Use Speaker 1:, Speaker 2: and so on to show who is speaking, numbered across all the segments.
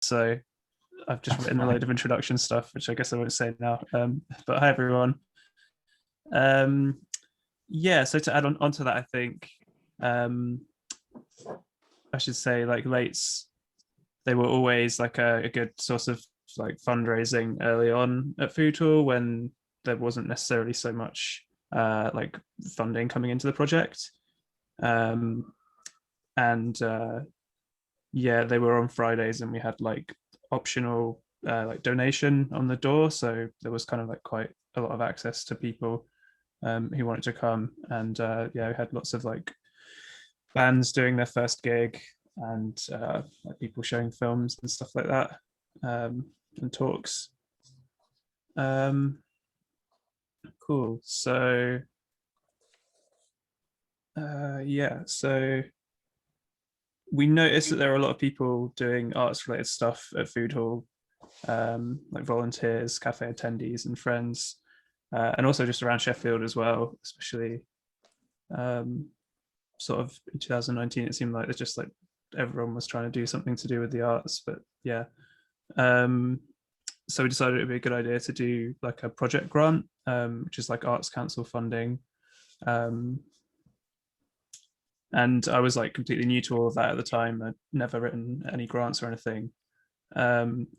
Speaker 1: so I've just written a load of introduction stuff, which I guess I won't say now. But hi everyone. Um, yeah, so to add on onto that, I think um, I should say like Lates, they were always like a good source of like fundraising early on at Foodhall when there wasn't necessarily so much like funding coming into the project. Um, and yeah, they were on Fridays and we had like optional like donation on the door. So there was kind of like quite a lot of access to people who wanted to come. And yeah, we had lots of like bands doing their first gig and like people showing films and stuff like that, and talks. Cool. So yeah, so we noticed that there are a lot of people doing arts related stuff at Foodhall, like volunteers, cafe attendees, and friends, and also just around Sheffield as well, especially um, sort of in 2019. It seemed like it's just like everyone was trying to do something to do with the arts, but yeah. So we decided it would be a good idea to do like a project grant, which is like Arts Council funding. And I was like completely new to all of that at the time. I'd never written any grants or anything.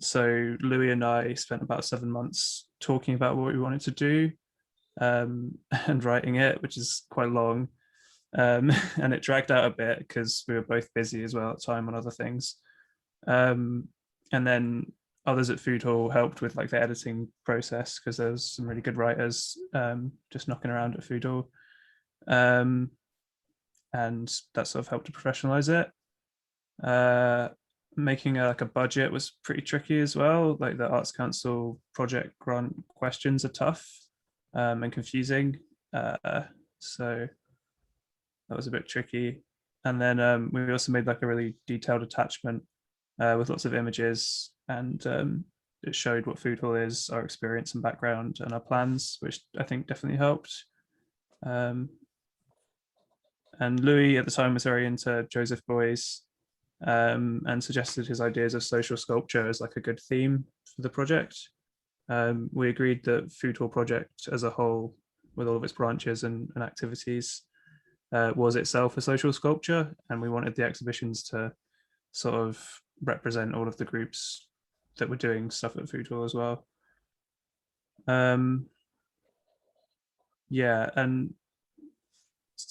Speaker 1: So Louis and I spent about 7 months talking about what we wanted to do, and writing it, which is quite long. And it dragged out a bit because we were both busy as well at the time on other things. And then others at Foodhall helped with like the editing process because there was some really good writers just knocking around at Foodhall. And that sort of helped to professionalize it. Making like a budget was pretty tricky as well. Like the Arts Council project grant questions are tough and confusing. So that was a bit tricky. And then we also made like a really detailed attachment with lots of images, and it showed what Foodhall is, our experience and background, and our plans, which I think definitely helped. And Louis at the time was very into Joseph Beuys, and suggested his ideas of social sculpture as like a good theme for the project. We agreed that Foodhall Project as a whole, with all of its branches and activities, was itself a social sculpture, and we wanted the exhibitions to sort of represent all of the groups that were doing stuff at Foodhall as well. Yeah, and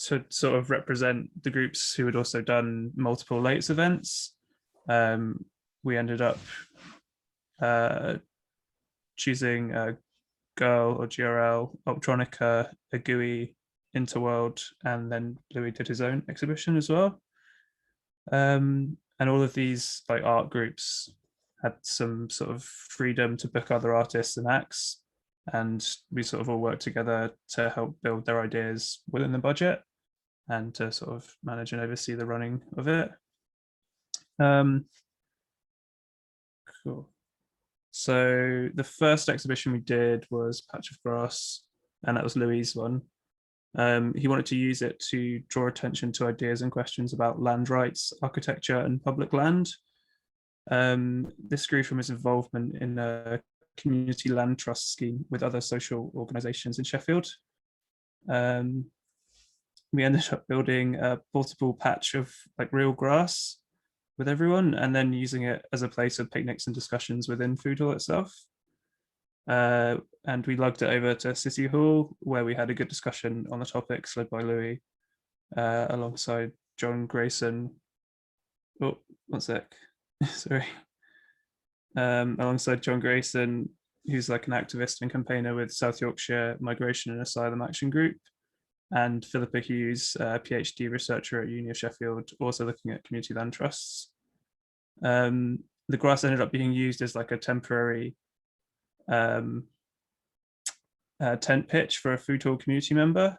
Speaker 1: to sort of represent the groups who had also done multiple Lates events, we ended up choosing Girl or GRL, Optronica, a GUI, Interworld, and then Louis did his own exhibition as well. And all of these like art groups had some sort of freedom to book other artists and acts, and we sort of all worked together to help build their ideas within the budget and to sort of manage and oversee the running of it. Cool. So the first exhibition we did was Patch of Grass, and that was Louis' one. He wanted to use it to draw attention to ideas and questions about land rights, architecture, and public land. This grew from his involvement in a community land trust scheme with other social organisations in Sheffield. We ended up building a portable patch of like real grass with everyone, and then using it as a place of picnics and discussions within Foodhall itself. And we lugged it over to City Hall, where we had a good discussion on the topics led by Louis, alongside John Grayson. Oh, one sec. Sorry. Alongside John Grayson, who's like an activist and campaigner with South Yorkshire Migration and Asylum Action Group, and Philippa Hughes, a PhD researcher at Uni of Sheffield, also looking at community land trusts. The grass ended up being used as like a temporary tent pitch for a Foodhall community member,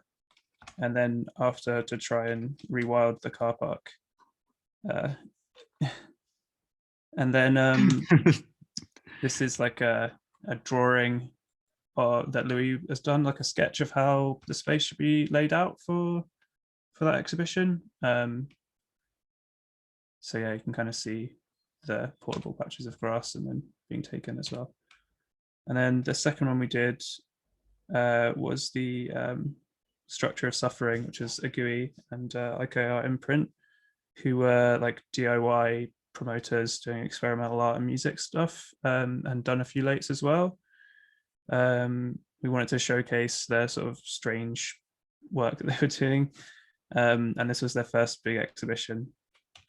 Speaker 1: and then after to try and rewild the car park. And then this is like a drawing that Louis has done, like a sketch of how the space should be laid out for that exhibition. So yeah, you can kind of see the portable patches of grass and then being taken as well. And then the second one we did was the Structure of Suffering, which is a GUI and IKR imprint, who were like DIY promoters doing experimental art and music stuff, and done a few lates as well. We wanted to showcase their sort of strange work that they were doing, and this was their first big exhibition.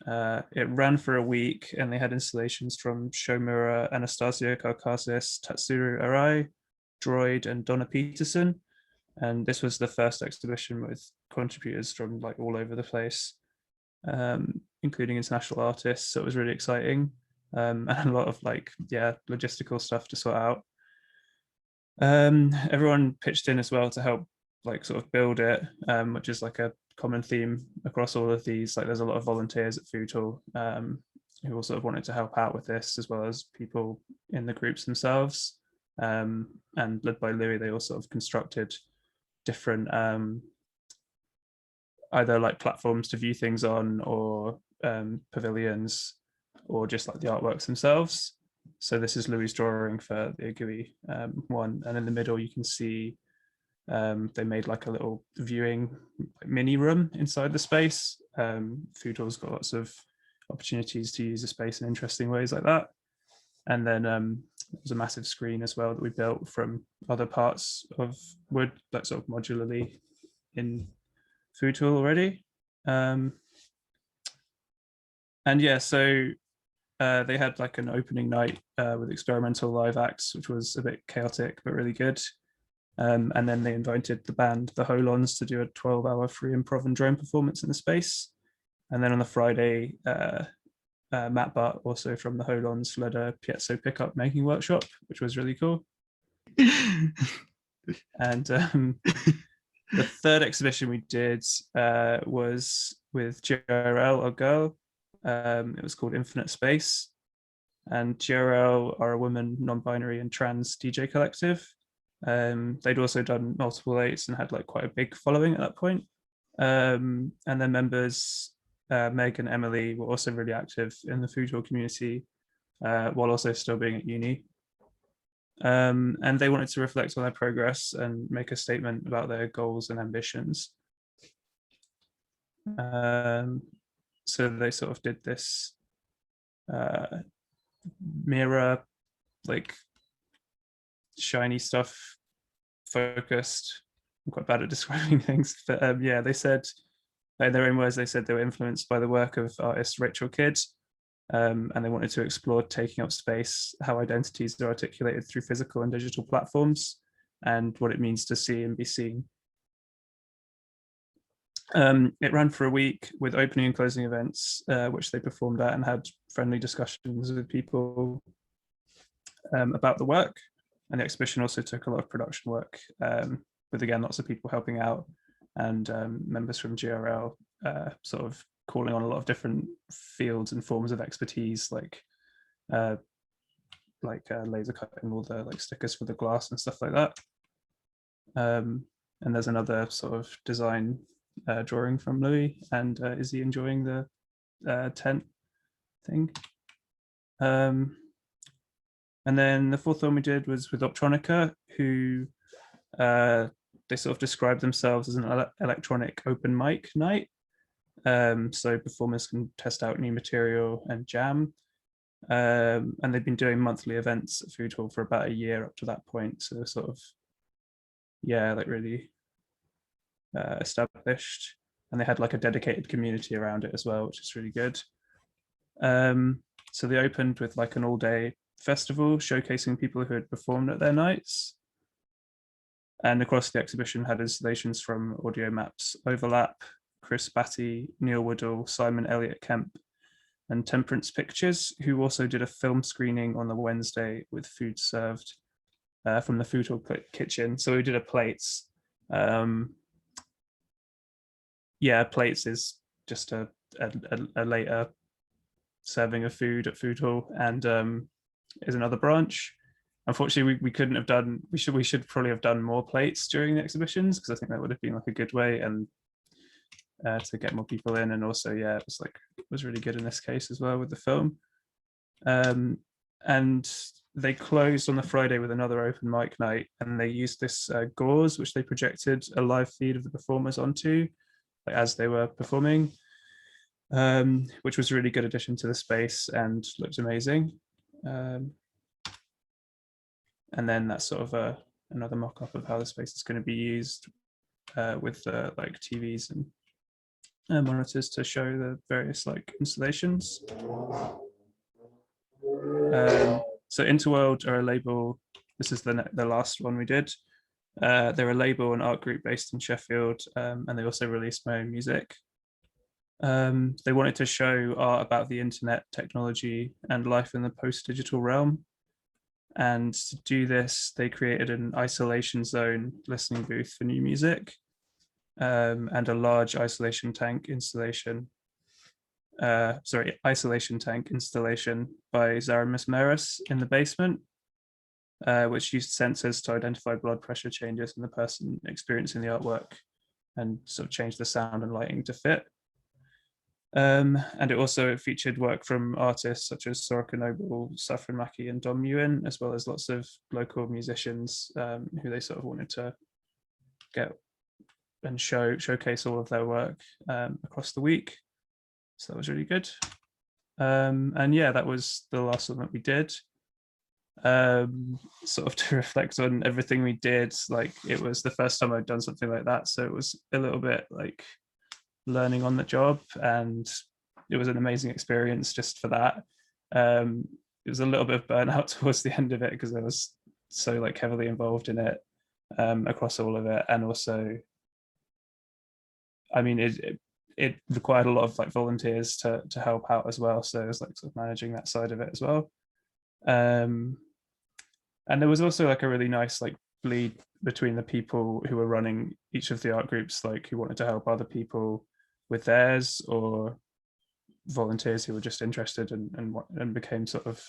Speaker 1: It ran for a week, and they had installations from Shomura, Anastasia Karkasis, Tatsuru Arai, Droid, and Donna Peterson. And this was the first exhibition with contributors from like all over the place, including international artists. So it was really exciting, and a lot of like, yeah, logistical stuff to sort out. Everyone pitched in as well to help like sort of build it, which is like a common theme across all of these. Like there's a lot of volunteers at Foodhall who all sort of wanted to help out with this, as well as people in the groups themselves. And led by Louis, they all sort of constructed different either like platforms to view things on, or pavilions, or just like the artworks themselves. So this is Louis' drawing for the GUI one, and in the middle you can see they made like a little viewing mini room inside the space. Foodhall's got lots of opportunities to use the space in interesting ways like that. And then there's a massive screen as well that we built from other parts of wood, like sort of modularly in Foodhall already. And yeah, so they had like an opening night with experimental live acts, which was a bit chaotic but really good. And then they invited the band The Holons to do a 12-hour free improv and drone performance in the space. And then on the Friday, Matt Butt, also from The Holons, led a piezo pickup making workshop, which was really cool. And the third exhibition we did was with GRL, our girl. It was called Infinite Space. And GRL are a woman, non-binary and trans DJ collective. They'd also done multiple dates and had like quite a big following at that point. And their members, Meg and Emily, were also really active in the Foodhall community, while also still being at uni. And they wanted to reflect on their progress and make a statement about their goals and ambitions. So they sort of did this mirror, like shiny stuff focused. I'm quite bad at describing things, but yeah, they said, in their own words, they said they were influenced by the work of artist Rachel Kidd, and they wanted to explore taking up space, how identities are articulated through physical and digital platforms, and what it means to see and be seen. It ran for a week with opening and closing events, which they performed at and had friendly discussions with people about the work. And the exhibition also took a lot of production work, with again lots of people helping out, and members from GRL sort of calling on a lot of different fields and forms of expertise, like laser cutting all the like stickers for the glass and stuff like that. And there's another sort of design drawing from Louis and Izzy enjoying the tent thing. And then the fourth one we did was with Optronica, who they sort of described themselves as an electronic open mic night. So performers can test out new material and jam. And they've been doing monthly events at Foodhall for about a year up to that point. So sort of, yeah, like really established. And they had like a dedicated community around it as well, which is really good. So they opened with like an all-day festival showcasing people who had performed at their nights. And across the exhibition had installations from Audio Maps Overlap, Chris Batty, Neil Woodall, Simon Elliott Kemp, and Temperance Pictures, who also did a film screening on the Wednesday with food served from the Foodhall kitchen. So we did a plates. Yeah, plates is just a later serving of food at Foodhall, and is another branch. Unfortunately, we couldn't have done. We should probably have done more plates during the exhibitions, because I think that would have been like a good way and to get more people in. And also, yeah, it was really good in this case as well with the film. And they closed on the Friday with another open mic night, and they used this gauze which they projected a live feed of the performers onto, like, as they were performing, which was a really good addition to the space and looked amazing. And then that's sort of another mock-up of how the space is going to be used, with like TVs and monitors to show the various like installations. So Interworld are a label. This is the last one we did. They're a label and art group based in Sheffield, and they also released my own music. They wanted to show art about the internet, technology, and life in the post-digital realm. And to do this, they created an isolation zone listening booth for new music, and a large isolation tank installation by Zaramis Meris in the basement, which used sensors to identify blood pressure changes in the person experiencing the artwork and sort of change the sound and lighting to fit. And it also featured work from artists such as Soraka Noble, Safran Maki, and Dom Ewan, as well as lots of local musicians who they sort of wanted to get and showcase all of their work across the week. So that was really good. And yeah, that was the last one that we did. Sort of to reflect on everything we did, like, it was the first time I'd done something like that, so it was a little bit like learning on the job, and it was an amazing experience just for that. It was a little bit of burnout towards the end of it because I was so like heavily involved in it, across all of it, and also, I mean, it required a lot of like volunteers to help out as well, so it was like sort of managing that side of it as well. And there was also like a really nice like bleed between the people who were running each of the art groups, like who wanted to help other people with theirs, or volunteers who were just interested and became sort of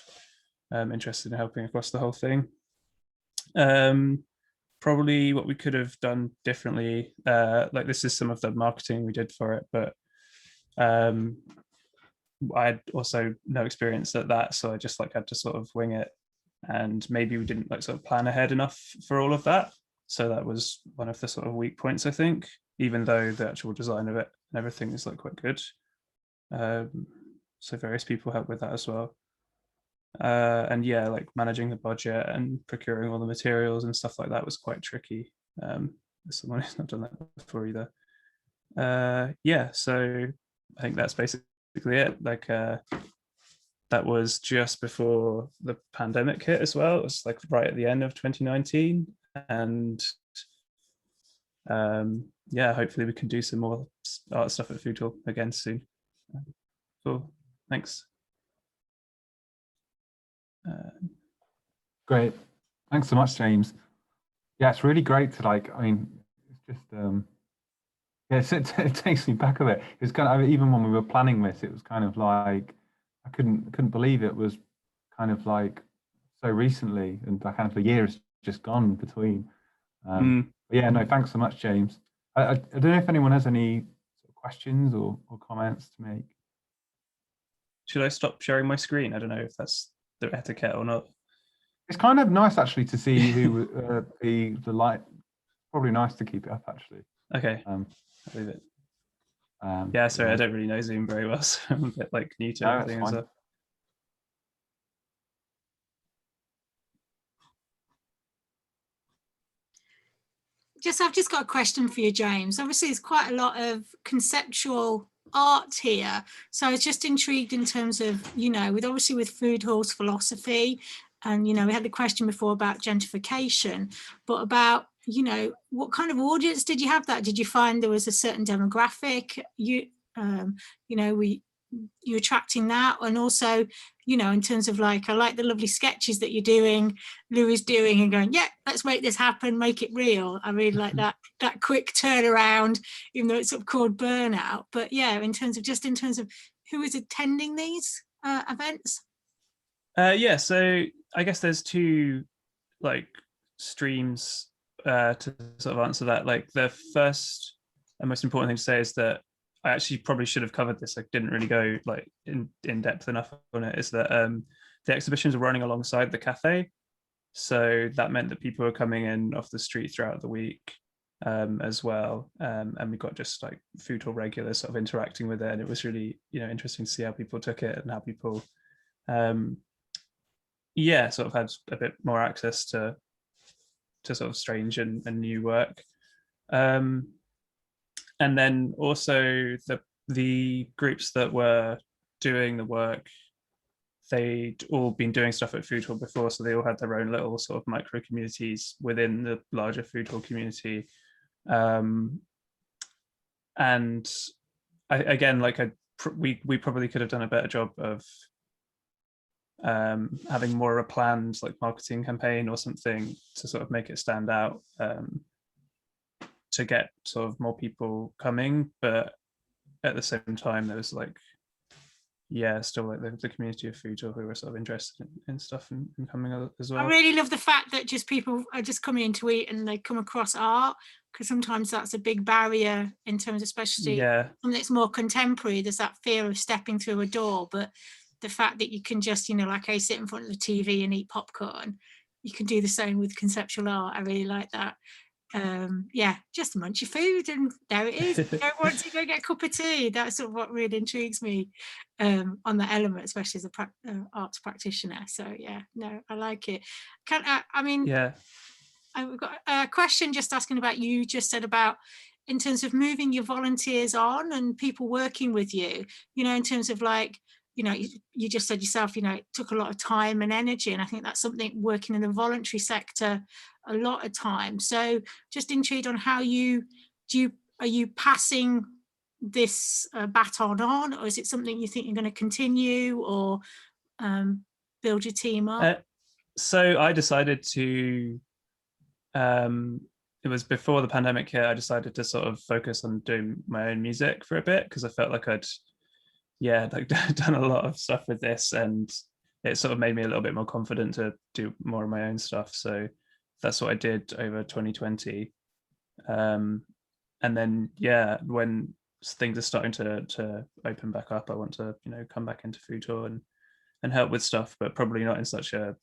Speaker 1: interested in helping across the whole thing. Probably what we could have done differently, like, this is some of the marketing we did for it, but I had also no experience at that, so I just like had to sort of wing it, and maybe we didn't like sort of plan ahead enough for all of that. So that was one of the sort of weak points, I think, even though the actual design of it and everything is like quite good. So various people helped with that as well. And yeah, like managing the budget and procuring all the materials and stuff like that was quite tricky. As someone who's not done that before either. Yeah, so I think that's basically it. Like, that was just before the pandemic hit as well. It was like right at the end of 2019, and yeah, hopefully we can do some more art stuff at Foodhall again soon. Cool, thanks.
Speaker 2: Great, thanks so much, James. Yeah, it's really great to like, I mean, it's just yeah, it takes me back a bit. It's kind of, even when we were planning this, it was kind of like I couldn't believe it was kind of like so recently, and that kind of a year has just gone between. But yeah, no, thanks so much, James. I don't know if anyone has any questions or comments to make.
Speaker 1: Should I stop sharing my screen? I don't know if that's the etiquette or not.
Speaker 2: It's kind of nice actually to see who the light. Probably nice to keep it up actually.
Speaker 1: Okay, I'll leave it.
Speaker 2: Yeah,
Speaker 1: yeah, sorry, I don't really know Zoom very well, so I'm a bit like new to everything as well.
Speaker 3: I've just got a question for you, James. Obviously, there's quite a lot of conceptual art here. So I was just intrigued in terms of, with Foodhall's philosophy, and, we had the question before about gentrification, but about, what kind of audience did you have that? Did you find there was a certain demographic? You're attracting that, and also, in terms of like, I like the lovely sketches that you're doing, Louis doing, and going, yeah, let's make this happen, make it real. I really like that quick turnaround, even though it's sort of called burnout. But yeah, in terms of who is attending these events.
Speaker 1: Yeah, so I guess there's two like streams to sort of answer that. Like, the first and most important thing to say is that I actually probably should have covered this. I didn't really go like in depth enough on it. Is that the exhibitions were running alongside the cafe. So that meant that people were coming in off the street throughout the week as well. And we got just like Foodhall regulars sort of interacting with it. And it was really, interesting to see how people took it and how people, sort of had a bit more access to sort of strange and new work. And then also the groups that were doing the work, they'd all been doing stuff at Foodhall before, so they all had their own little sort of micro communities within the larger Foodhall community. And we probably could have done a better job of having more of a planned like marketing campaign or something to sort of make it stand out, to get sort of more people coming. But at the same time, there was like, still like the community of Foodhall who were sort of interested in stuff and coming as well.
Speaker 3: I really love the fact that just people are just coming in to eat and they come across art, because sometimes that's a big barrier in terms of, especially something that's more contemporary. There's that fear of stepping through a door, but the fact that you can just, like I sit in front of the TV and eat popcorn, you can do the same with conceptual art. I really like that. Just munch your food and there it is. You don't want to go get a cup of tea. That's sort of what really intrigues me on that element, especially as a arts practitioner. So I like it. I've got a question just asking about, you just said about in terms of moving your volunteers on and people working with you, in terms of like, you just said yourself, it took a lot of time and energy, and I think that's something working in the voluntary sector a lot of time. So just intrigued on how are you passing this baton on, or is it something you think you're going to continue or build your team up?
Speaker 1: So I decided to, it was before the pandemic hit, I decided to sort of focus on doing my own music for a bit, because I felt like I'd done a lot of stuff with this, and it sort of made me a little bit more confident to do more of my own stuff. So that's what I did over 2020. And then when things are starting to open back up, I want to come back into Foodhall and help with stuff, but probably not in such a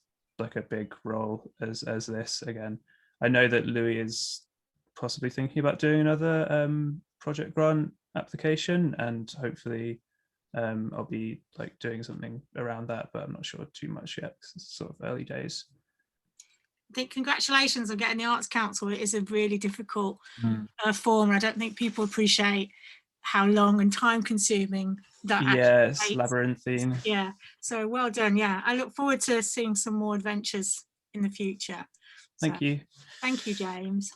Speaker 1: big role as this again. I know that Louis is possibly thinking about doing another project grant application, and hopefully I'll be like doing something around that, but I'm not sure too much yet because it's sort of early days.
Speaker 3: I think congratulations on getting the Arts Council. It is a really difficult form, and I don't think people appreciate how long and time consuming that
Speaker 1: it's labyrinthine.
Speaker 3: So well done. I look forward to seeing some more adventures in the future.
Speaker 1: Thank you.
Speaker 3: Thank you, James.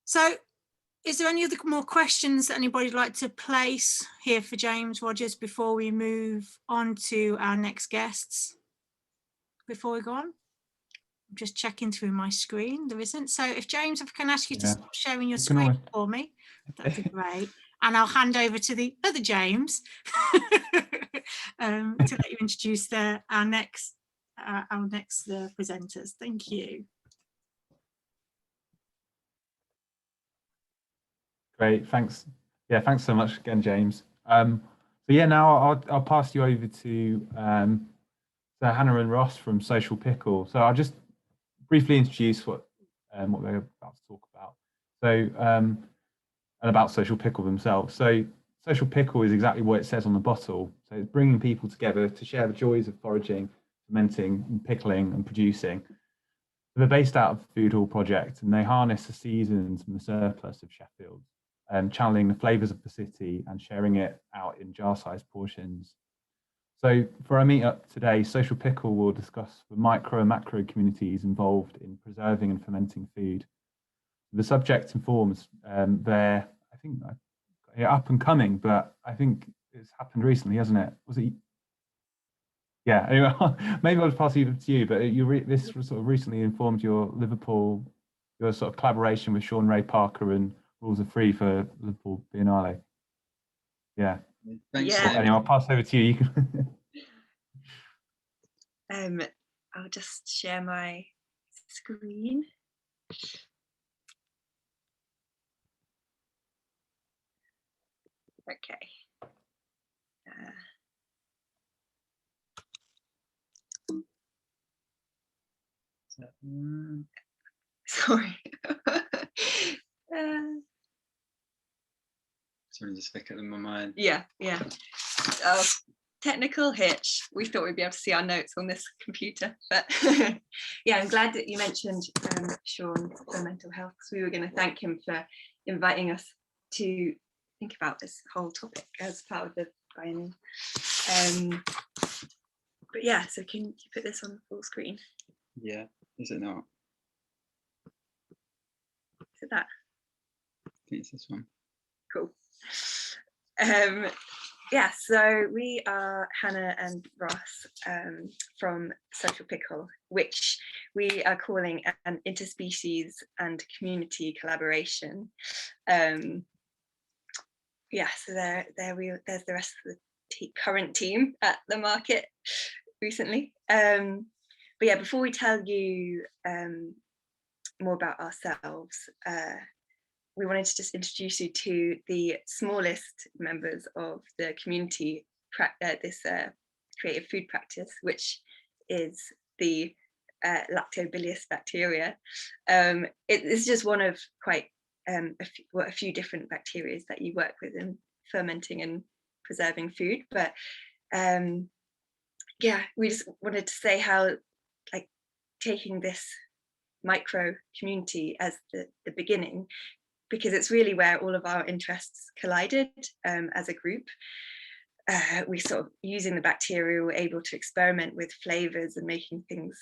Speaker 3: So is there any other more questions that anybody'd like to place here for James Rogers before we move on to our next guests? Before we go on, I'm just checking through my screen. There isn't. So if James, if I can ask you to stop sharing your screen for me, that'd be great. And I'll hand over to the other James to let you introduce our next presenters. Thank you.
Speaker 2: Great, thanks. Thanks so much again, James. Now I'll pass you over to so Hannah and Ross from Social Pickle. So I'll just briefly introduce what we're about to talk about. So and about Social Pickle themselves. So Social Pickle is exactly what it says on the bottle. So it's bringing people together to share the joys of foraging, fermenting, and pickling and producing. So they're based out of the Foodhall Project, and they harness the seasons and the surplus of Sheffield, channeling the flavours of the city and sharing it out in jar-sized portions. So for our meetup today, Social Pickle will discuss the micro and macro communities involved in preserving and fermenting food. The subject informs their, I think, up and coming, but I think it's happened recently, hasn't it? Was it? Yeah, anyway, maybe I'll just pass it to you, but this sort of recently informed your sort of collaboration with Sean Ray Parker and Rules of Three for Liverpool Biennale. Yeah.
Speaker 4: Thanks.
Speaker 2: Anyway, I'll pass over to you.
Speaker 4: I'll just share my screen. Okay. Sorry.
Speaker 5: Sorry, just look at them in my mind.
Speaker 4: Yeah. Oh, technical hitch. We thought we'd be able to see our notes on this computer, but yeah, I'm glad that you mentioned Sean for mental health, because we were going to thank him for inviting us to think about this whole topic as part of the biennial. But yeah, so can you put this on full screen?
Speaker 5: Yeah, is it not?
Speaker 4: Is it that?
Speaker 5: I think it's this one.
Speaker 4: Cool. Yeah, so we are Hannah and Ross from Social Pickle, which we are calling an interspecies and community collaboration. Yeah, so there's the rest of the current team at the market recently. But yeah, before we tell you more about ourselves, we wanted to just introduce you to the smallest members of the community, this creative food practice, which is the lactobacillus bacteria. It is just one of quite a few different bacteria that you work with in fermenting and preserving food. But yeah, we just wanted to say how, like, taking this micro community as the beginning, because it's really where all of our interests collided as a group. We sort of, using the bacteria, were able to experiment with flavors and making things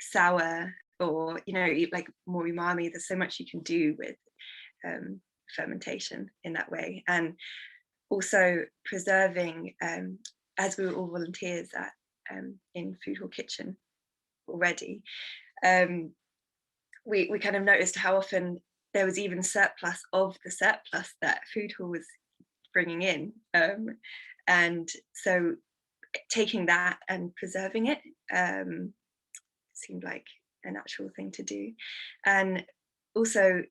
Speaker 4: sour, or, you know, like more umami. There's so much you can do with fermentation in that way. And also preserving, as we were all volunteers at in Foodhall Kitchen already, we kind of noticed how often there was even surplus of the surplus that Foodhall was bringing in. And so taking that and preserving it seemed like a natural thing to do. And also,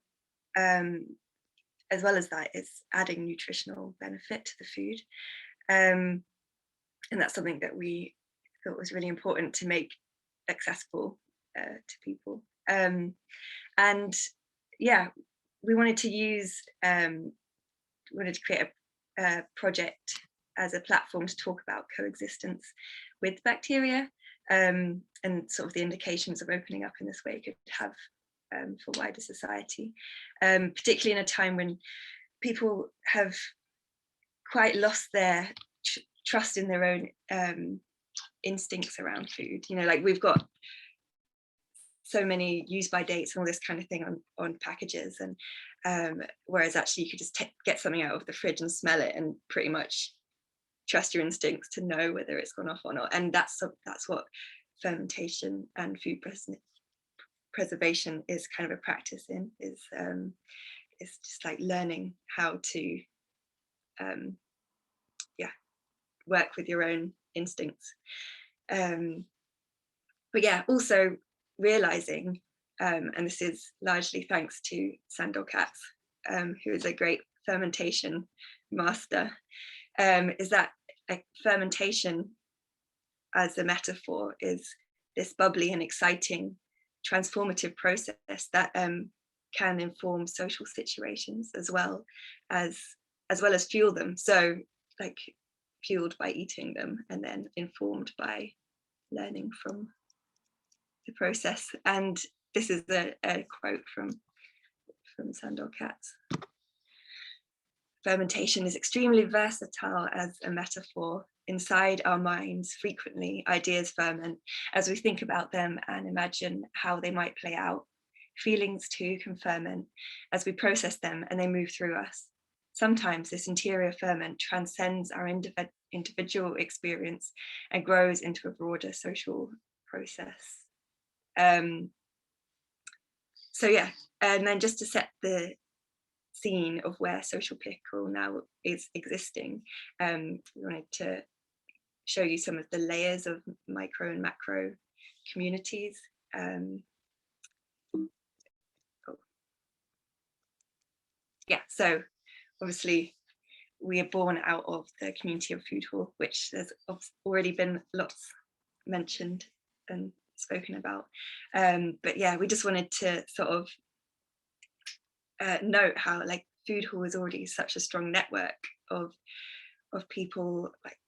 Speaker 4: as well as that, it's adding nutritional benefit to the food. And that's something that we thought was really important to make accessible to people. And yeah, we wanted to create a project as a platform to talk about coexistence with bacteria, and sort of the indications of opening up in this way could have for wider society, particularly in a time when people have quite lost their trust in their own instincts around food. You know, like, we've got so many use by dates and all this kind of thing on packages, and whereas actually you could just get something out of the fridge and smell it and pretty much trust your instincts to know whether it's gone off or not. And that's what fermentation and food preservation is kind of a practice in, is just like learning how to work with your own instincts. But yeah, also realizing, and this is largely thanks to Sandor Katz, who is a great fermentation master, is that, like, fermentation as a metaphor is this bubbly and exciting transformative process that can inform social situations as well as fuel them. So, like, fueled by eating them and then informed by learning from the process. And this is a quote from Sandor Katz. Fermentation is extremely versatile as a metaphor. Inside our minds, frequently, ideas ferment as we think about them and imagine how they might play out. Feelings too can ferment as we process them and they move through us. Sometimes this interior ferment transcends our individual experience and grows into a broader social process. So yeah, and then just to set the scene of where Social Pickle now is existing, we wanted to show you some of the layers of micro and macro communities. Yeah, so obviously we are born out of the community of Foodhall, which there's already been lots mentioned and spoken about. But yeah, we just wanted to sort of note how like Foodhall is already such a strong network of people like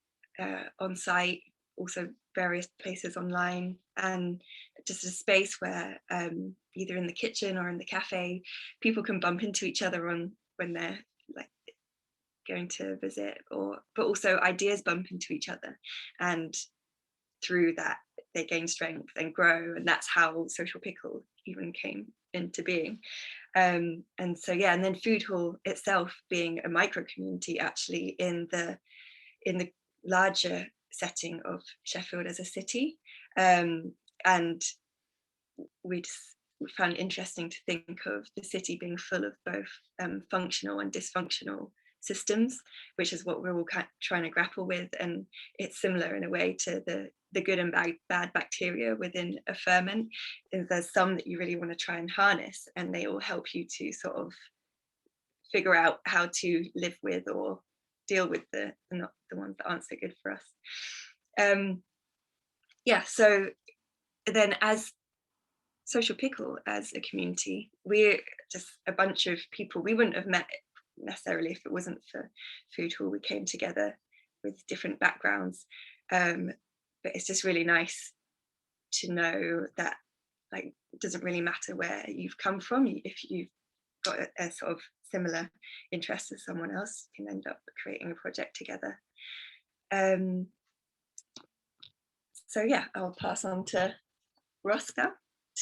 Speaker 4: on site, also various places online, and just a space where either in the kitchen or in the cafe, people can bump into each other when they're like going to visit, but also ideas bump into each other, and through that they gain strength and grow, and that's how Social Pickle even came into being. And so yeah, and then Foodhall itself being a micro community actually in the larger setting of Sheffield as a city, and we found it interesting to think of the city being full of both functional and dysfunctional systems, which is what we're all trying to grapple with. And it's similar in a way to the good and bad bacteria within a ferment. There's some that you really want to try and harness, and they all help you to sort of figure out how to live with or deal with the ones that aren't so good for us. Yeah, so then as Social Pickle, as a community, we're just a bunch of people. We wouldn't have met necessarily if it wasn't for Foodhall. We came together with different backgrounds, but it's just really nice to know that like it doesn't really matter where you've come from. If you've got a sort of similar interest as someone else, you can end up creating a project together. So yeah, I'll pass on to Ross now.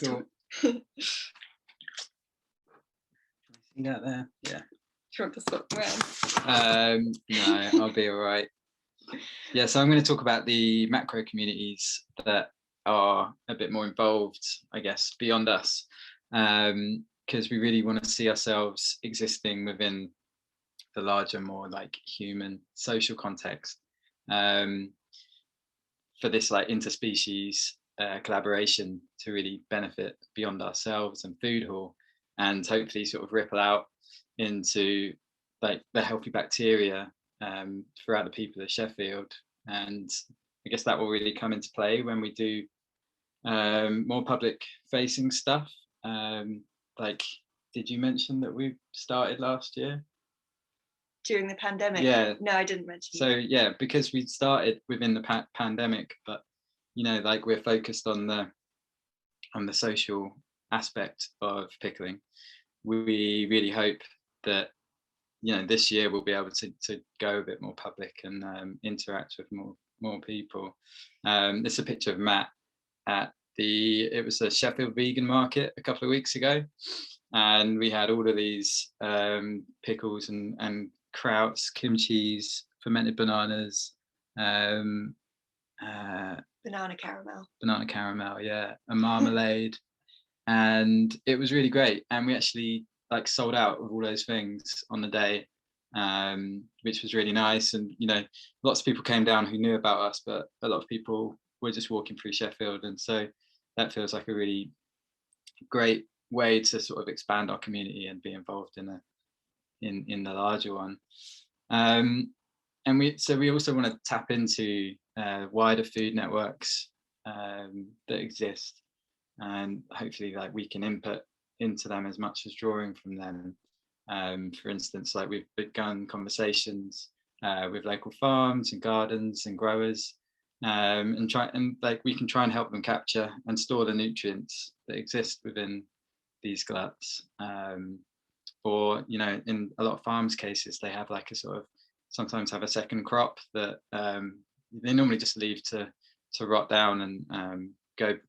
Speaker 5: Cool. See that there? Yeah.
Speaker 4: Do you want to swap around?
Speaker 5: No, I'll be all right. Yeah, so I'm going to talk about the macro communities that are a bit more involved, I guess, beyond us, because we really want to see ourselves existing within the larger, more like human social context, for this like interspecies collaboration to really benefit beyond ourselves and Foodhall, and hopefully sort of ripple out into like the healthy bacteria throughout the people of Sheffield. And I guess that will really come into play when we do more public facing stuff. Like, did you mention that we started last year?
Speaker 4: During the pandemic?
Speaker 5: Yeah.
Speaker 4: No, I didn't mention.
Speaker 5: So yeah, because we started within the pandemic, but you know, like we're focused on the social aspect of pickling. We really hope that, you know, this year we'll be able to go a bit more public and interact with more people. This is a picture of Matt at it was a Sheffield vegan market a couple of weeks ago, and we had all of these pickles and krauts, kimchis, fermented bananas,
Speaker 4: banana caramel,
Speaker 5: yeah, a marmalade. And it was really great, and we actually like sold out of all those things on the day, which was really nice. And you know, lots of people came down who knew about us, but a lot of people were just walking through Sheffield, and so that feels like a really great way to sort of expand our community and be involved in the larger one. And we also want to tap into wider food networks that exist, and hopefully like we can input into them as much as drawing from them. For instance, like we've begun conversations with local farms and gardens and growers, and we can try and help them capture and store the nutrients that exist within these gluts. Or, you know, in a lot of farms cases, they have like sometimes have a second crop that they normally just leave to rot down and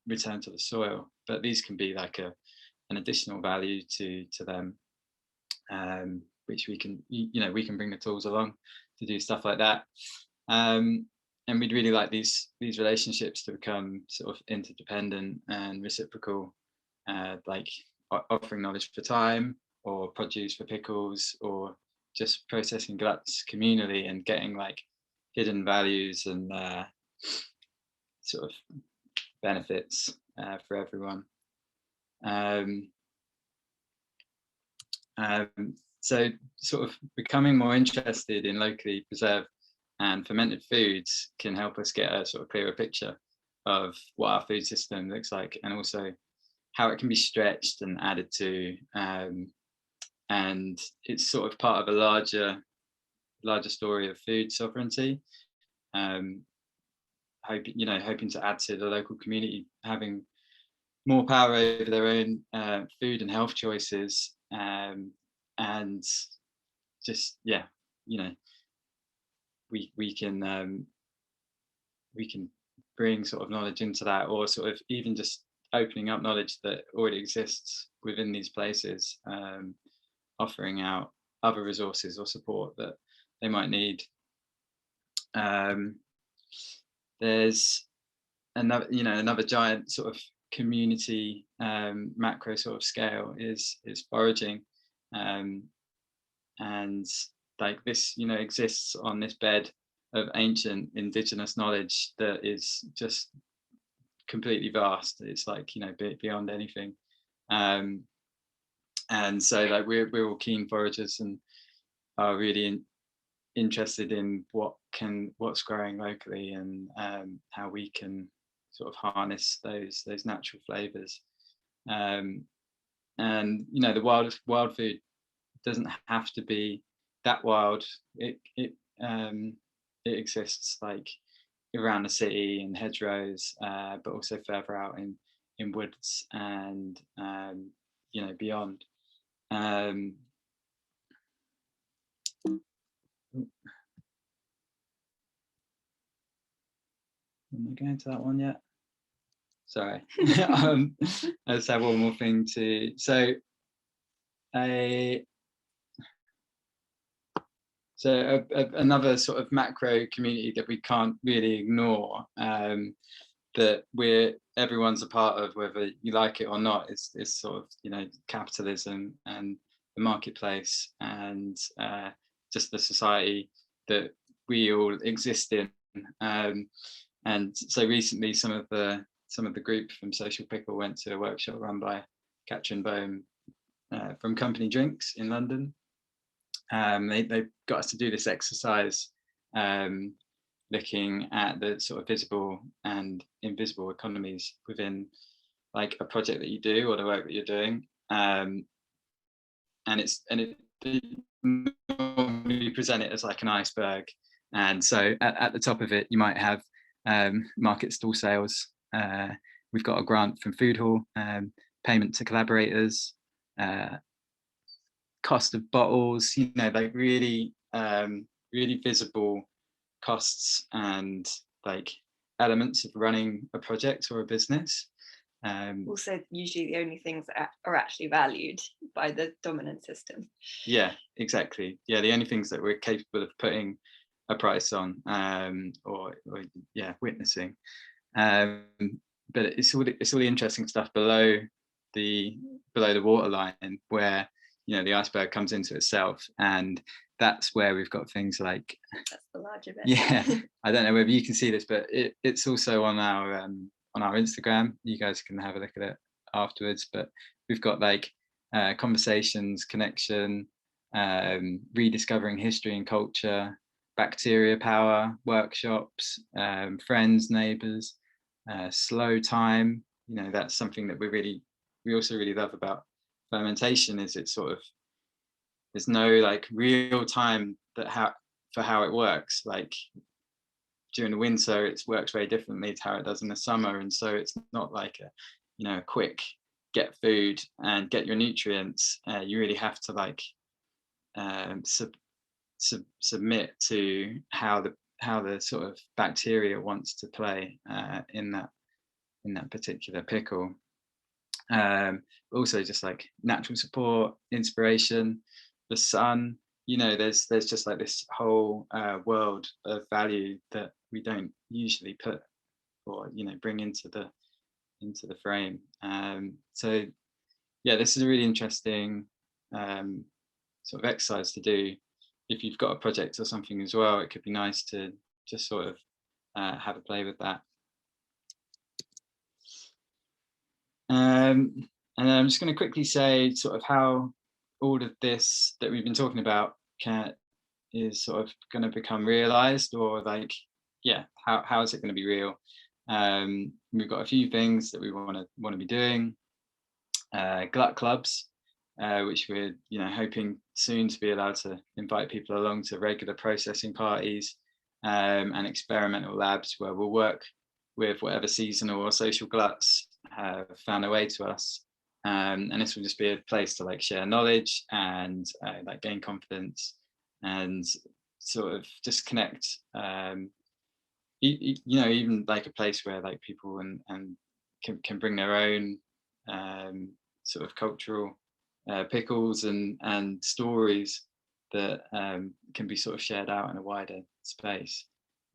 Speaker 5: return to the soil. But these can be like an additional value to them, which we can, you know, we can bring the tools along to do stuff like that. And we'd really like these relationships to become sort of interdependent and reciprocal, like offering knowledge for time, or produce for pickles, or just processing gluts communally and getting like hidden values and sort of benefits for everyone. So sort of becoming more interested in locally preserved and fermented foods can help us get a sort of clearer picture of what our food system looks like, and also how it can be stretched and added to, and it's sort of part of a larger story of food sovereignty, hoping to add to the local community having more power over their own food and health choices, and just we can bring sort of knowledge into that, or sort of even just opening up knowledge that already exists within these places, offering out other resources or support that they might need. There's another giant sort of community macro sort of scale is foraging, and like this exists on this bed of ancient indigenous knowledge that is just completely vast. It's like beyond anything, and so like we're all keen foragers and are really interested in what's growing locally, and how we can sort of harness those natural flavors, and the wild food doesn't have to be that wild. It exists like around the city and hedgerows, but also further out in woods and beyond. Am I going to that one yet? Sorry. I just have one more thing to. So another sort of macro community that we can't really ignore, that everyone's a part of, whether you like it or not, is sort of capitalism and the marketplace, and just the society that we all exist in. And so recently, some of the group from Social Pickle went to a workshop run by Katrin Bohm from Company Drinks in London. They got us to do this exercise, looking at the sort of visible and invisible economies within like a project that you do or the work that you're doing, and it normally present it as like an iceberg. And so at the top of it, you might have market stall sales. We've got a grant from Foodhall, payment to collaborators, cost of bottles, like really visible costs and like elements of running a project or a business.
Speaker 4: Also, usually the only things that are actually valued by the dominant system.
Speaker 5: Yeah, exactly. Yeah, the only things that we're capable of putting a price on, or witnessing. But it's all the interesting stuff below the waterline, where the iceberg comes into itself, and that's where we've got things like,
Speaker 4: that's the larger bit.
Speaker 5: Yeah, I don't know whether you can see this, but it's also on our Instagram. You guys can have a look at it afterwards. But we've got like conversations, connection, rediscovering history and culture, bacteria power workshops, friends, neighbors, slow time. That's something that we also really love about fermentation, is it's sort of, there's no like real time for how it works. Like during the winter, it works very differently to how it does in the summer, and so it's not like a quick get food and get your nutrients. You really have to like submit to how the sort of bacteria wants to play in that particular pickle. Also just like natural support, inspiration, the sun. There's just like this whole world of value that we don't usually put or bring into the frame. So yeah, this is a really interesting sort of exercise to do. If you've got a project or something as well, it could be nice to just sort of have a play with that. And then I'm just going to quickly say sort of how all of this that we've been talking about is sort of going to become realized, or like, yeah, how is it going to be real? We've got a few things that we want to be doing. Glut clubs, which we're hoping soon to be allowed to invite people along to regular processing parties, and experimental labs where we'll work with whatever seasonal or social gluts have found their way to us. And this will just be a place to like share knowledge and like gain confidence and sort of just connect. Even like a place where like people and can bring their own sort of cultural pickles and stories that can be sort of shared out in a wider space.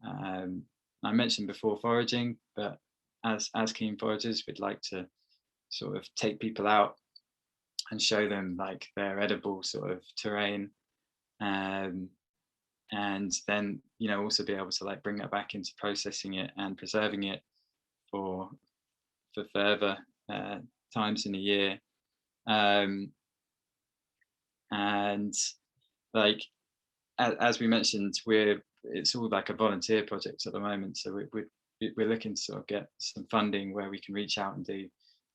Speaker 5: I mentioned before foraging, but as keen foragers, we'd like to sort of take people out and show them like their edible sort of terrain, and then also be able to like bring that back into processing it and preserving it for further times in the year. And like as we mentioned, it's all like a volunteer project at the moment, so we're looking to sort of get some funding where we can reach out and do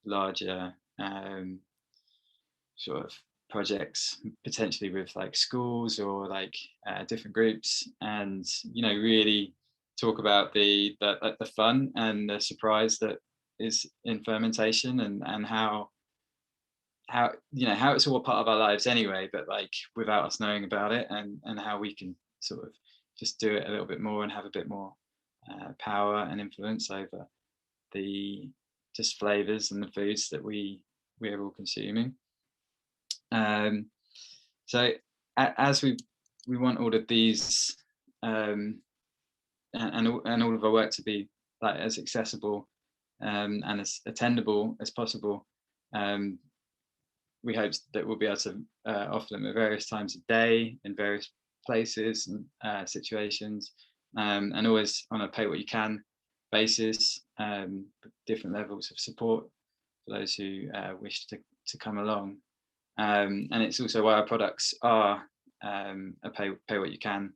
Speaker 5: larger sort of projects, potentially with like schools or like different groups, and really talk about the fun and the surprise that is in fermentation, and how it's all a part of our lives anyway, but like without us knowing about it, and how we can sort of just do it a little bit more and have a bit more power and influence over the just flavors and the foods that we're all consuming. So as we want all of these and all of our work to be like as accessible and as attendable as possible, we hope that we'll be able to offer them at various times of day in various places and situations, and always on a pay what you can basis, different levels of support for those who wish to come along. And it's also why our products are a pay what you can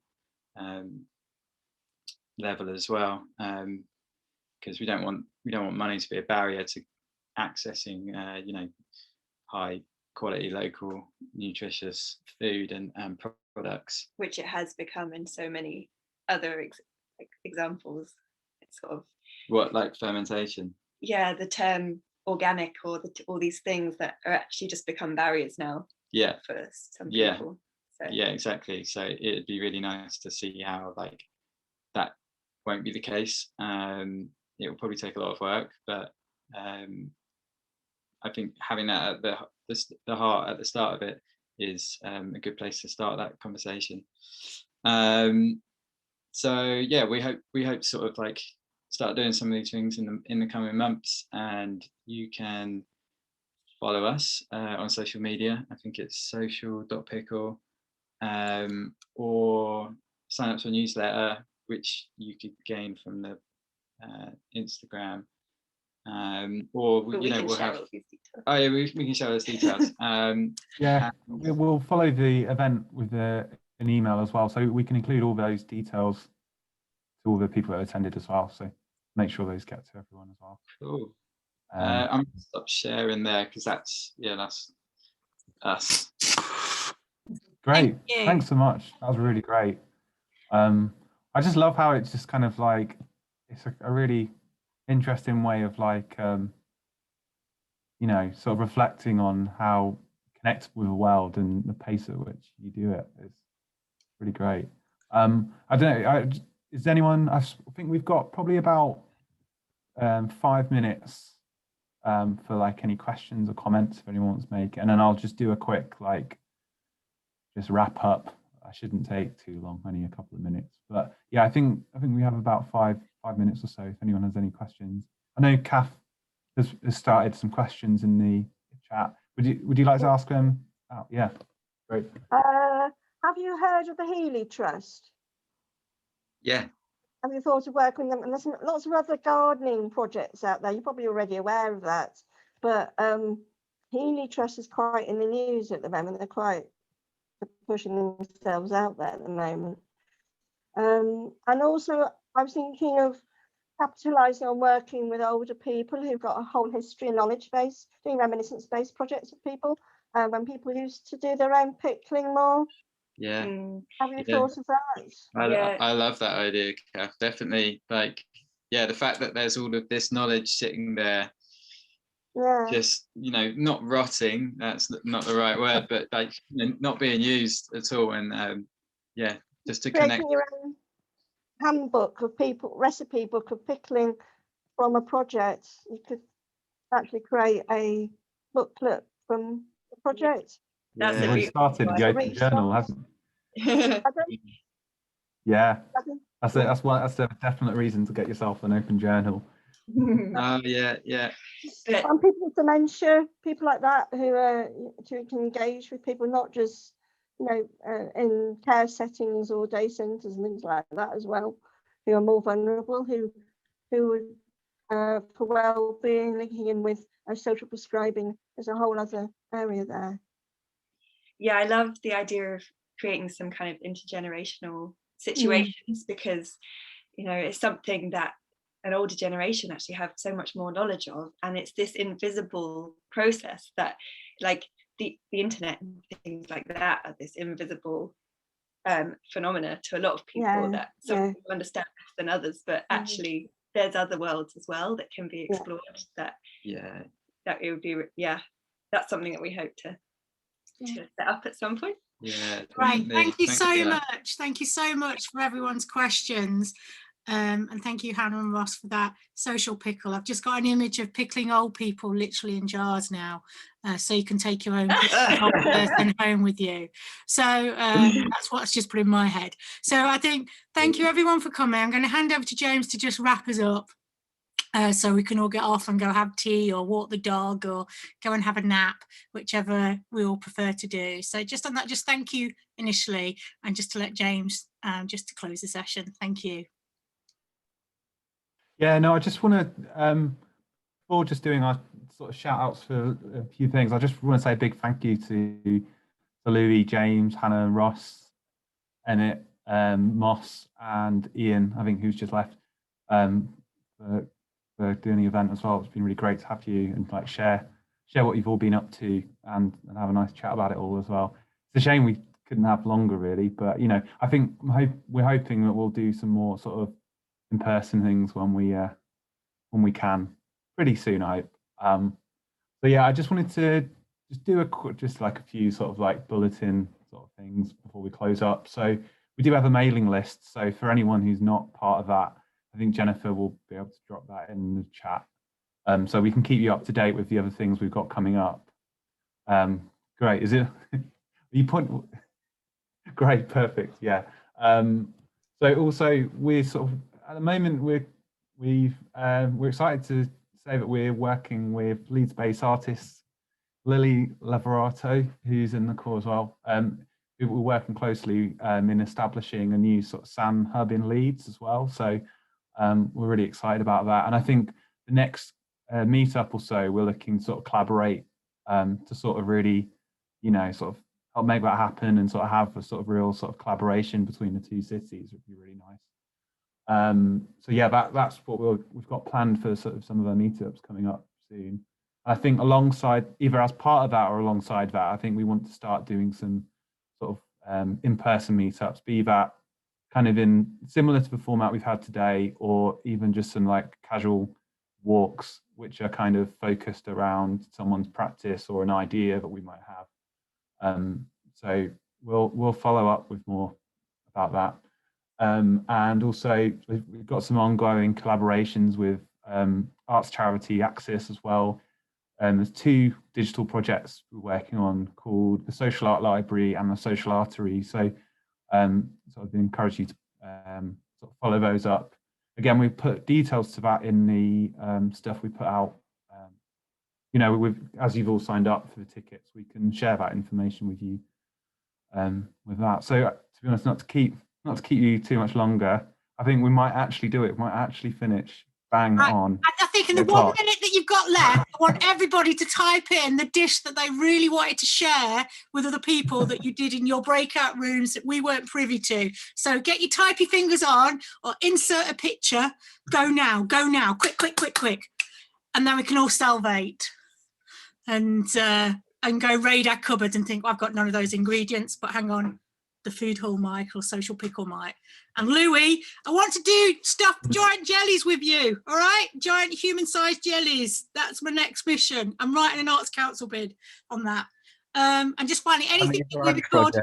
Speaker 5: level as well, because we don't want money to be a barrier to accessing high quality, local, nutritious food and products,
Speaker 4: which it has become in so many other examples. It's sort of
Speaker 5: what, like fermentation?
Speaker 4: Yeah, the term organic or all these things that are actually just become barriers now.
Speaker 5: Yeah,
Speaker 4: for some people. So.
Speaker 5: Yeah, exactly. So it'd be really nice to see how like that won't be the case. It will probably take a lot of work, but I think having that at the heart at the start of it is a good place to start that conversation. So yeah, we hope to sort of like start doing some of these things in the coming months, and you can follow us on social media. I think it's social.pickle, or sign up to a newsletter, which you could gain from the Instagram. Or we'll have. Oh yeah, we can share those details.
Speaker 2: Yeah, we'll follow the event with an email as well, so we can include all those details to all the people that attended as well. So make sure those get to everyone as well.
Speaker 5: Cool. I'm gonna stop sharing there because that's us.
Speaker 2: Great. Thanks so much. That was really great. I just love how it's just kind of like it's a really interesting way of like sort of reflecting on how you connect with the world and the pace at which you do it. It's really great. I don't know, is anyone, I think we've got probably about 5 minutes for like any questions or comments if anyone wants to make, and then I'll just do a quick just wrap up. I shouldn't take too long, only a couple of minutes, but yeah, I think we have about five minutes or so if anyone has any questions. I know Kath has started some questions in the chat. Would you like to ask them? Oh, yeah, great.
Speaker 6: Have you heard of the Healy Trust?
Speaker 5: Yeah.
Speaker 6: Have you thought of working with them? And there's lots of other gardening projects out there. You're probably already aware of that. But Healy Trust is quite in the news at the moment. They're quite pushing themselves out there at the moment. And also, I was thinking of capitalising on working with older people who've got a whole history and knowledge base, doing reminiscence-based projects with people, when people used to do their own pickling more.
Speaker 5: Yeah.
Speaker 6: Have you
Speaker 5: Yeah.
Speaker 6: thought of that?
Speaker 5: I love that idea, Kath. Definitely, like, yeah, the fact that there's all of this knowledge sitting there, just, you know, not rotting, that's not the right word, but like, you know, not being used at all. And yeah, just to
Speaker 6: Creating
Speaker 5: connect.
Speaker 6: your own handbook of people, recipe book of pickling from a project. You could actually create a booklet from the project.
Speaker 4: That's
Speaker 5: Yeah.
Speaker 4: a
Speaker 2: We've started the open journal, hasn't
Speaker 4: beautiful.
Speaker 2: Yeah, that's a definite reason to get yourself an open journal.
Speaker 5: Oh yeah, yeah.
Speaker 6: And people with dementia, people like that who can engage with people, not just, you know, in care settings or day centres and things like that as well, who are more vulnerable, who would for well-being, linking in with social prescribing. There's a whole other area there.
Speaker 4: Yeah, I love the idea of creating some kind of intergenerational situations, because, you know, it's something that an older generation actually have so much more knowledge of, and it's this invisible process that, like, the internet and things like that are this invisible phenomena to a lot of people, that some people understand less than others, but actually there's other worlds as well that can be explored. That it would be, that's something that we hope to set up at some point.
Speaker 5: Yeah,
Speaker 3: right. Thank you so much. Thank you so much for everyone's questions. And thank you, Hannah and Ross, for that social pickle. I've just got an image of pickling old people literally in jars now, so you can take your own old person home with you. So that's what's just put in my head. So I think, thank you everyone for coming. I'm going to hand over to James to just wrap us up, so we can all get off and go have tea or walk the dog or go and have a nap, whichever we all prefer to do. So just on that, just thank you initially, and just to let James just to close the session. Thank you.
Speaker 2: Yeah, no, I just want to, before just doing our sort of shout outs for a few things, I just want to say a big thank you to Louis, James, Hannah and Ross, Ennett, Moss and Ian, I think, who's just left, for doing the event as well. It's been really great to have you and like share what you've all been up to and have a nice chat about it all as well. It's a shame we couldn't have longer really, but you know, I think we're hoping that we'll do some more sort of in-person things when we can pretty soon, I hope. So yeah, I just wanted to just do a few sort of like bulletin sort of things before we close up. So we do have a mailing list, so for anyone who's not part of that, I think Jennifer will be able to drop that in the chat, so we can keep you up to date with the other things we've got coming up. Great, is it? You point. Great, perfect, yeah. So also we're sort of at the moment we're excited to say that we're working with Leeds-based artist Lily Lavorato, who's in the call as well. We're working closely in establishing a new sort of SAN hub in Leeds as well. So we're really excited about that. And I think the next meetup or so, we're looking to sort of collaborate to sort of really, you know, sort of help make that happen and sort of have a sort of real sort of collaboration between the two cities would be really nice. So yeah, that's what we've got planned for sort of some of our meetups coming up soon. I think alongside, either as part of that or alongside that, I think we want to start doing some sort of in-person meetups, be that kind of in similar to the format we've had today, or even just some like casual walks, which are kind of focused around someone's practice or an idea that we might have. So we'll follow up with more about that. And also we've got some ongoing collaborations with arts charity Axis as well. There's two digital projects we're working on called the Social Art Library and the Social Artery. So I'd encourage you to sort of follow those up. Again, we put details to that in the stuff we put out. You know, as you've all signed up for the tickets, we can share that information with you with that. So to be honest, not to keep you too much longer, I think we might actually do it. We might actually finish bang
Speaker 3: Right.
Speaker 2: on.
Speaker 3: I think in the 1 minute that you've got left, I want everybody to type in the dish that they really wanted to share with other people that you did in your breakout rooms that we weren't privy to. So get your typey fingers on or insert a picture. Go now, quick. And then we can all salivate and go raid our cupboard and think, well, I've got none of those ingredients, but hang on, the Foodhall might or Social Pickle might. And Louis, I want to do stuffed giant jellies with you, all right? Giant human-sized jellies. That's my next mission. I'm writing an Arts Council bid on that. And just finally, anything that we record,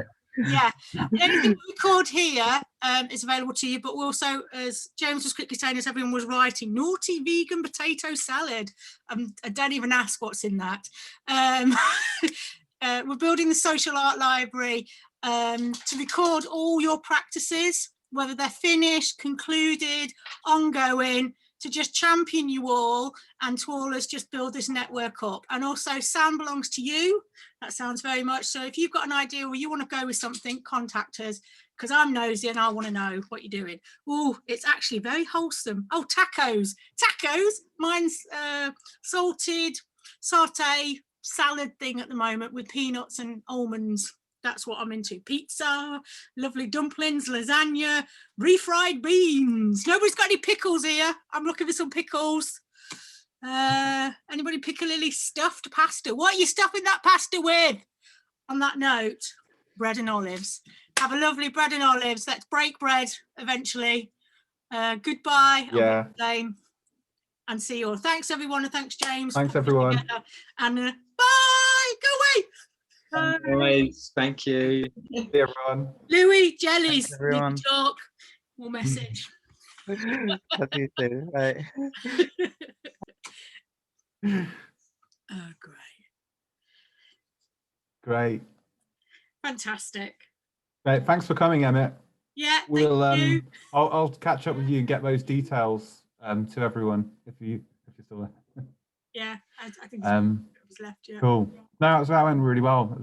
Speaker 3: anything we record here is available to you, but also, as James was quickly saying, as everyone was writing, naughty vegan potato salad. I don't even ask what's in that. We're building the social art library to record all your practices, whether they're finished, concluded, ongoing, to just champion you all and to all us just build this network up. And also sound belongs to you. That sounds very much. So if you've got an idea or you want to go with something, contact us, because I'm nosy and I want to know what you're doing. Oh, it's actually very wholesome. Oh, tacos. Mine's salted sauté salad thing at the moment with peanuts and almonds. That's what I'm into. Pizza, lovely dumplings, lasagna, refried beans. Nobody's got any pickles here. I'm looking for some pickles. Anybody piccalilli stuffed pasta? What are you stuffing that pasta with? On that note, bread and olives. Have a lovely bread and olives. Let's break bread eventually. Goodbye.
Speaker 2: Yeah.
Speaker 3: And see you all. Thanks, everyone. And thanks, James.
Speaker 2: Thanks, everyone.
Speaker 3: And bye. Go away.
Speaker 5: Nice. Thank you.
Speaker 2: See you, everyone.
Speaker 3: Louis, jellies.
Speaker 7: Thanks, everyone.
Speaker 3: Need to talk. More message.
Speaker 7: Love you too. Right.
Speaker 3: Oh, great.
Speaker 2: Great.
Speaker 3: Fantastic.
Speaker 2: Great. Thanks for coming, Emmett.
Speaker 3: Yeah,
Speaker 2: We'll
Speaker 3: thank you.
Speaker 2: I'll catch up with you and get those details to everyone if you're still there.
Speaker 3: Yeah, I think it was left. Yeah.
Speaker 2: Cool. No, that went really well.